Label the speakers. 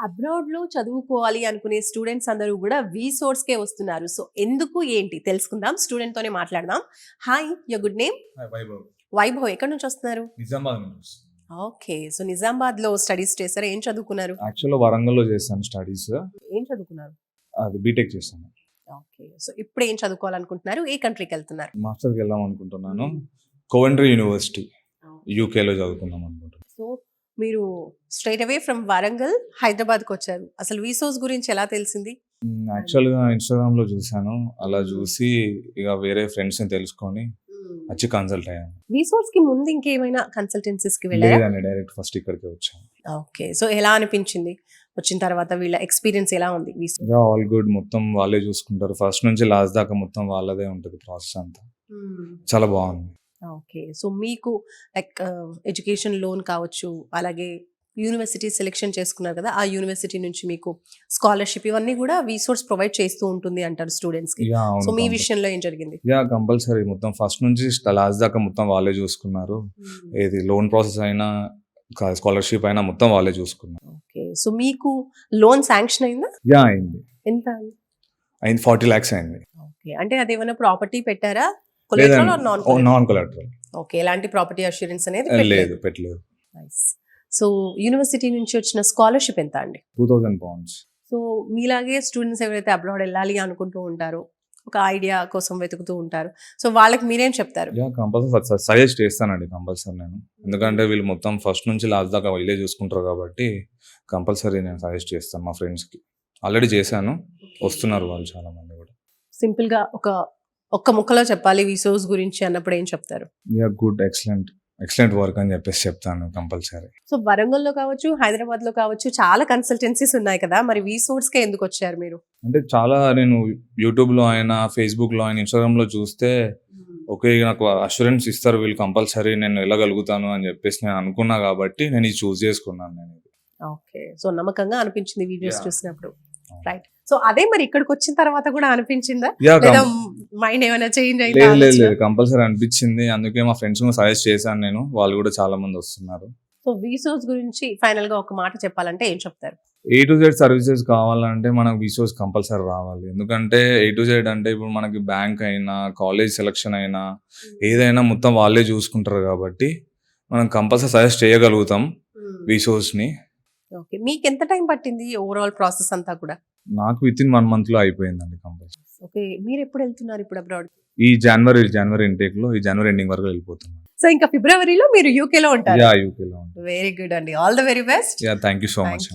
Speaker 1: అబ్రాడ్‌లో చదువుకోవాలి అనుకునే స్టూడెంట్స్ అందరూ గూడా వీసోర్స్‌కే వస్తున్నారు. సో, ఎందుకు ఏంటి తెలుసుకుందాం. స్టూడెంట్‌తోనే మాట్లాడదాం. Hi! Your good name?
Speaker 2: Vaibhav.
Speaker 1: Vaibhav. ఎక్కడి నుంచి వస్తున్నారు?
Speaker 2: నిజామాబాద్ నుంచి వస్తున్నా.
Speaker 1: ఓకే. సో, నిజామాబాద్‌లో స్టడీస్ చేసారా? ఏం చదువుకున్నారు?
Speaker 2: యాక్చువల్‌గా వరంగల్‌లో చేశాను స్టడీస్.
Speaker 1: ఏం చదువుకున్నారు?
Speaker 2: అది బీటెక్ చేశాను.
Speaker 1: ఓకే. సో, ఇప్పుడు ఏం చదువుకోవాలనుకుంటున్నారు? ఏ కంట్రీకెళ్తున్నారు?
Speaker 2: మాస్టర్‌కి వెళ్దాం అనుకుంటున్నాను. కోవెంట్రీ యూనివర్సిటీ యూకేలో చదువుకుందాం అనుకుంటున్నాను.
Speaker 1: సో, మీరు స్ట్రెయిట్ అవే ఫ్రమ్ వరంగల్ హైదరాబాద్‌కొచ్చారు. అసలు వీసోస్ గురించి ఎలా తెలిసింది?
Speaker 2: యాక్చువల్‌గా ఇన్‌స్టాగ్రామ్‌లో చూశాను. అలా చూసి ఇక వేరే ఫ్రెండ్స్‌ని తెలుసుకొని వచ్చి కన్సల్ట్ అయ్యాను.
Speaker 1: వీసోస్‌కి ముందు ఇంకేమైనా కన్సల్టెన్సీస్‌కి వెళ్ళారా?
Speaker 2: లేదండి, డైరెక్ట్ ఫస్ట్ ఇక్కడికే వచ్చాను.
Speaker 1: ఓకే. సో, ఎలా అనిపించింది? వచ్చిన తర్వాత వీళ్ళ ఎక్స్‌పీరియన్స్ ఎలా ఉంది వీసో?
Speaker 2: ఇక ఆల్ గుడ్, మొత్తం వాళ్ళే చూసుకుంటారు. ఫస్ట్ నుంచి లాస్ట్ దాకా మొత్తం వాళ్ళదే ఉంటుంది ప్రాసెస్ అంతా. చాలా బాగుంది.
Speaker 1: ఓకే. సో, మీకు లైక్ ఎడ్యుకేషన్ లోన్ కావచ్చు, అలాగే యూనివర్సిటీ సెలెక్షన్ చేసుకున్నారు కదా! ఆ యూనివర్సిటీ నుంచి మీకు స్కాలర్‌షిప్ ఇవన్నీ గూడా వీసోర్స్ ప్రొవైడ్ చేస్తూ ఉంటుంది అంటారు స్టూడెంట్స్‌కి.
Speaker 2: యా
Speaker 1: సో,
Speaker 2: అవును,
Speaker 1: మీ విషయంలో ఏం జరిగింది?
Speaker 2: యా కంపల్సరీ మొత్తం ఫస్ట్ నుంచి లాస్ట్ దాకా మొత్తం వాళ్ళే చూసుకున్నారు. ఏది లోన్ ప్రాసెస్ అయినా స్కాలర్షిప్ అయినా మొత్తం వాళ్ళే చూసుకున్నారు.
Speaker 1: ఓకే. సో, మీకు లోన్ శాంక్షన్ అయిందా?
Speaker 2: యా అయింది.
Speaker 1: ఎంత?
Speaker 2: అయింది 40 lakhs అయింది.
Speaker 1: ఓకే. అంటే అదేమైనా ప్రాపర్టీ పెట్టారా? Collateral or non collateral?
Speaker 2: Non collateral.
Speaker 1: Okay. ఎలాంటి ప్రాపర్టీ అష్యూరెన్స్ అనేది
Speaker 2: లేదు,
Speaker 1: పెట్టలేదు.
Speaker 2: పెట్టలేదు.
Speaker 1: నైస్. సో, యూనివర్సిటీ నుంచి వచ్చిన స్కాలర్‌షిప్ ఎంత అండి?
Speaker 2: 2000 pounds.
Speaker 1: సో, మీలాగే స్టూడెంట్స్ ఎవరైతే అబ్రాడ్ వెళ్ళాలి అనుకుంటూ ఉంటారో, ఒక ఐడియా కోసం వెతుకుతూ ఉంటారు. సో, వాళ్ళకి మీరేం చెప్తారు?
Speaker 2: యా కంపల్సరీ సజెస్ట్ చేస్తానండి కంపల్సరీ నేను. ఎందుకంటే వీళ్ళు మొత్తం ఫస్ట్ నుంచి లాస్ట్ దాకా వీళ్ళే చూసుకుంటారు కాబట్టి కంపల్సరీ నేను సజెస్ట్ చేస్తాను మా ఫ్రెండ్స్కి. ఆల్రెడీ చేశాను, వస్తున్నారు వాళ్ళు చాలా మంది కూడా.
Speaker 1: సింపుల్‌గా ఒక్క ముక్కలో చెప్పాలి వీసోస్ గురించి అన్నప్పుడు ఏం చెప్తారు?
Speaker 2: యా గుడ్, ఎక్సలెంట్ వర్క్ అని చెప్పేసి చెప్తాను కంపల్సరీ.
Speaker 1: సో, వరంగల్‌లో కావచ్చు, హైదరాబాద్‌లో కావచ్చు చాలా కన్సల్టెన్సీస్ ఉన్నాయి కదా! మరి వీసోర్స్‌కే ఎందుకు వచ్చారు మీరు?
Speaker 2: అంటే చాలా నేను యూట్యూబ్లో అయినా, ఫేస్బుక్లో అయినా, ఇన్స్టాగ్రామ్లో చూస్తే ఓకే నాకు అష్యూరెన్స్ ఇస్తారు వీళ్ళు కంపల్సరీ, నేను వెళ్ళగలుగుతాను అని చెప్పేసి నేను అనుకున్నా కాబట్టి నేను ఇది చూస్ చేసుకున్నాను నేను.
Speaker 1: ఓకే. సో, నమ్మకంగా అనిపించింది వీడియోస్
Speaker 2: Yeah.
Speaker 1: చూసినప్పుడు. రైట్. సో, అదే మరి ఇక్కడికి వచ్చిన తర్వాత కూడా అనిపించిందా?
Speaker 2: యా
Speaker 1: లేదా మైండ్ ఏమైనా చేంజ్ అయిందా
Speaker 2: లేదు
Speaker 1: ఆలోచన?
Speaker 2: కంపల్సరీ అనిపించింది. అందుకే మా ఫ్రెండ్స్ కూడా సజెస్ట్ చేశాను నేను. వాళ్ళు కూడా చాలా మంది వస్తున్నారు.
Speaker 1: సో, వీసోస్ గురించి ఫైనల్‌గా ఒక మాట చెప్పాలంటే ఏం చెప్తారు?
Speaker 2: A to Z సర్వీసెస్ కావాలంటే మనకు వీసోస్ కంపల్సరీ రావాలి. ఎందుకంటే A to Z అంటే ఇప్పుడు మనకి బ్యాంక్ అయినా, కాలేజ్ సెలక్షన్ అయినా, ఏదైనా మొత్తం వాళ్ళే చూసుకుంటారు కాబట్టి మనం కంపల్సరీ సజెస్ట్ చేయగలుగుతాం వీసోస్ని.
Speaker 1: ఓకే. మీకెంత టైం పట్టింది ఓవరాల్ ప్రాసెస్ అంతా కూడా?
Speaker 2: నాకు వితిన్ 1 monthలో అయిపోయిందండి కంపల్సరీ.
Speaker 1: ఓకే. మీరెప్పుడు వెళ్తున్నారు ఇప్పుడు అబ్రాడ్?
Speaker 2: ఈ జనవరి ఇంటేక్లో ఈ జనవరి ఎండింగ్ వరకు వెళ్ళిపోతున్నాను.
Speaker 1: సో, ఇంకా ఫిబ్రవరిలో మీరు యూకేలో ఉంటారు.
Speaker 2: యా యూకేలో ఉంటాను.
Speaker 1: వెరీ గుడ్ అండి. All the very best.
Speaker 2: Yeah thank you so much.
Speaker 1: Thank you.